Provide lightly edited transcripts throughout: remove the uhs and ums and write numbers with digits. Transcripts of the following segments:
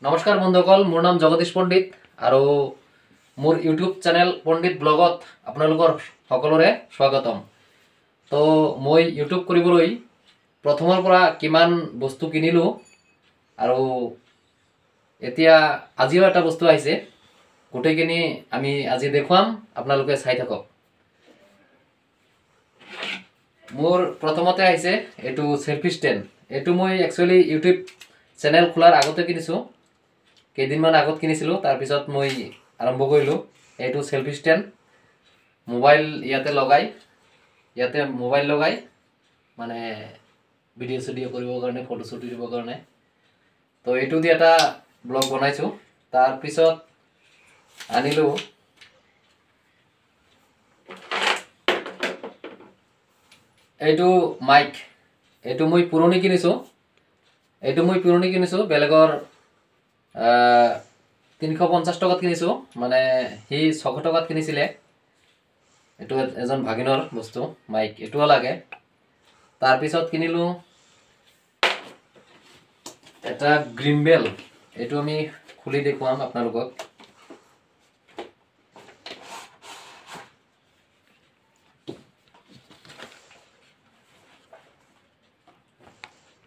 নমস্কাৰ বন্ধুসকল, মোৰ নাম জগদীশ পণ্ডিত আৰু মোৰ ইউটিউব চেনেল পণ্ডিত ব্লগত আপোনালোকৰ সকলোৰে স্বাগতম। তো মই ইউটিউব কৰিবলৈ প্ৰথমৰ পৰা কিমান বস্তু কিনিলোঁ আৰু এতিয়া আজিও এটা বস্তু আহিছে, গোটেইখিনি আমি আজি দেখুৱাম, আপোনালোকে চাই থাকক। মোৰ প্ৰথমতে আহিছে এইটো সেলফি ষ্টেণ্ড। এইটো মই একচুৱেলি ইউটিউব চেনেল খোলাৰ আগতে কিনিছোঁ, কেইদিনমান আগত কিনিছিলোঁ, তাৰপিছত মই আৰম্ভ কৰিলোঁ। এইটো সেলফি ষ্টেণ্ড, মোবাইল ইয়াতে মোবাইল লগাই মানে ভিডিঅ' চিডিঅ' কৰিবৰ কাৰণে, ফটো চটো দিবৰ কাৰণে। তো এইটো দি এটা ব্লগ বনাইছোঁ। তাৰপিছত আনিলোঁ এইটো মাইক। এইটো মই পুৰণি কিনিছোঁ, বেলেগৰ 350 টকাত কিনিছোঁ, মানে সি 600 টকাত কিনিছিলে। এইটো এজন ভাগিনৰ বস্তু, মাইক এইটোও লাগে। তাৰপিছত কিনিলোঁ এটা গ্ৰিম্বেল। এইটো আমি খুলি দেখুৱাম আপোনালোকক।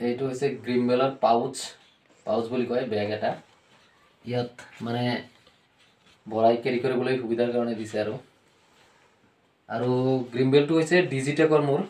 এইটো হৈছে গ্ৰিম্বেলৰ পাউচ বুলি কয়, বেগ এটা। ইয়াত মানে ভৰাই কেৰি কৰিবলৈ সুবিধাৰ কাৰণে দিছে। আৰু গ্ৰিম্বেলটো হৈছে ডিজিটেকৰ মোৰ।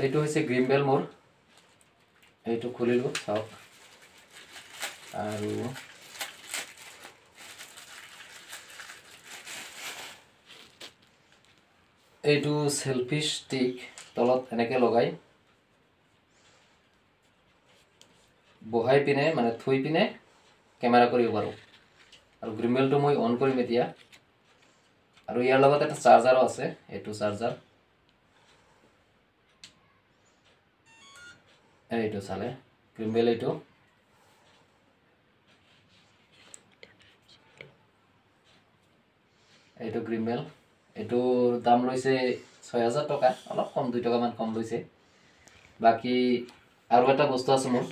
এইটো হৈছে গ্ৰিম্বেল মোৰ। এইটো খুলিলোঁ, চাওক। আৰু এইটো সেলফি ষ্টিক, তলত এনেকৈ লগাই বহাই পিনে মানে থৈ পিনে কেমেৰা কৰিব পাৰোঁ। আৰু গ্ৰিম্বেলটো মই অন কৰিম এতিয়া। আৰু ইয়াৰ লগত এটা চাৰ্জাৰো আছে, এইটো চাৰ্জাৰ। এইটো চালে গ্ৰিম্বেল। এইটো গ্ৰিম্বেল। এইটোৰ দাম লৈছে 6000 টকা, অলপ কম, 2 টকামান কম লৈছে। বাকী আৰু এটা বস্তু আছে মোৰ,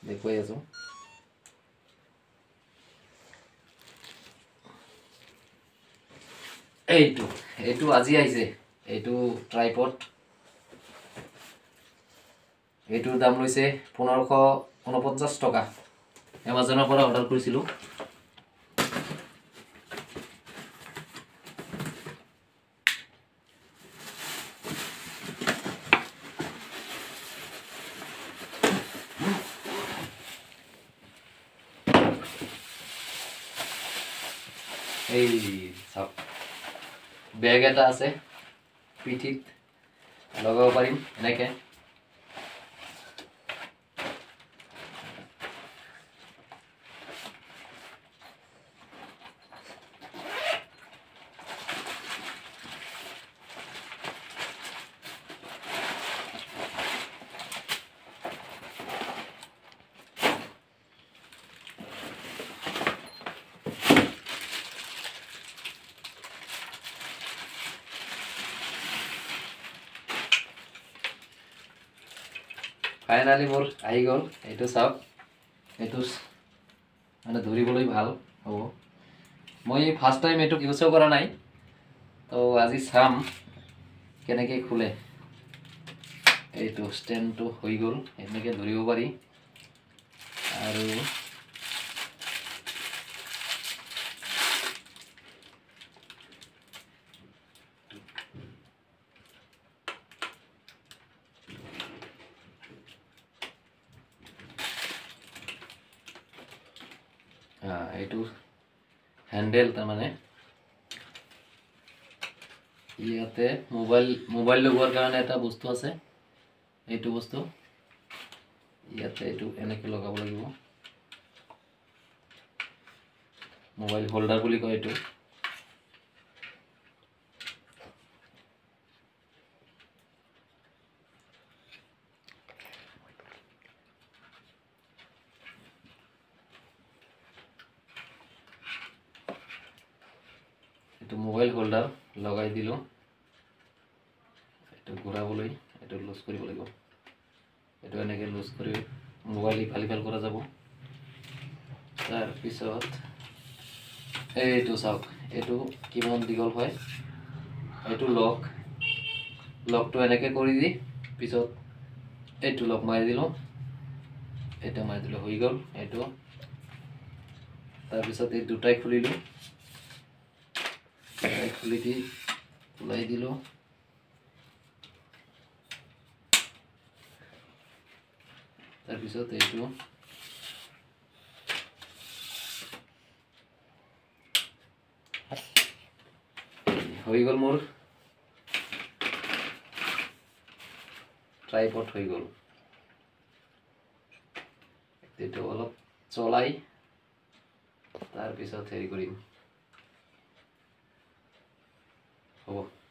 দেখুৱাই আছোঁ। এইটো আজি আহিছে, এইটো ট্ৰাইপড। এইটোৰ দাম লৈছে 1549 টকা। এমাজনৰ পৰা অৰ্ডাৰ কৰিছিলোঁ। এই চাওক, বেগ এটা আছে, পিঠিত লগাব পাৰিম এনেকৈ। ফাইনালি মোৰ আহি গ'ল। এইটো চাওক, এইটো মানে ধৰিবলৈ ভাল হ'ব। মই ফাৰ্ষ্ট টাইম এইটো ইউজো কৰা নাই, তো আজি চাম কেনেকৈ খোলে। এইটো ষ্টেণ্ডটো হৈ গ'ল, এনেকৈ ধৰিব পাৰি। আৰু এইটো হেণ্ডেল, তাৰমানে ইয়াতে মোবাইল লগোৱাৰ কাৰণে এটা বস্তু আছে। এইটো বস্তু ইয়াতে এইটো এনেকৈ লগাব লাগিব। মোবাইল হোল্ডাৰ বুলি কয় এইটো। এইটো মোবাইল হোল্ডাৰ লগাই দিলোঁ এইটো ঘূৰাবলৈ এইটো লুজ কৰিব লাগিব এইটো এনেকৈ লুজ কৰি মোবাইল ইফাল সিফাল কৰা যাব তাৰপিছত এইটো চাওক এইটো কিমান দীঘল হয় এইটো লকটো এনেকৈ কৰি দি পিছত এইটো লক মাৰি দিলোঁ এটা মাৰি দিলোঁ হৈ গ'ল এইটো তাৰপিছত এই দুটাই খুলিলোঁ খুলি দি ওলাই দিলোঁ তাৰপিছত এইটো হৈ গ'ল মোৰ ট্ৰাইপড হৈ গ'ল এইটো অলপ চলাই তাৰপিছত হেৰি কৰিম হ'ব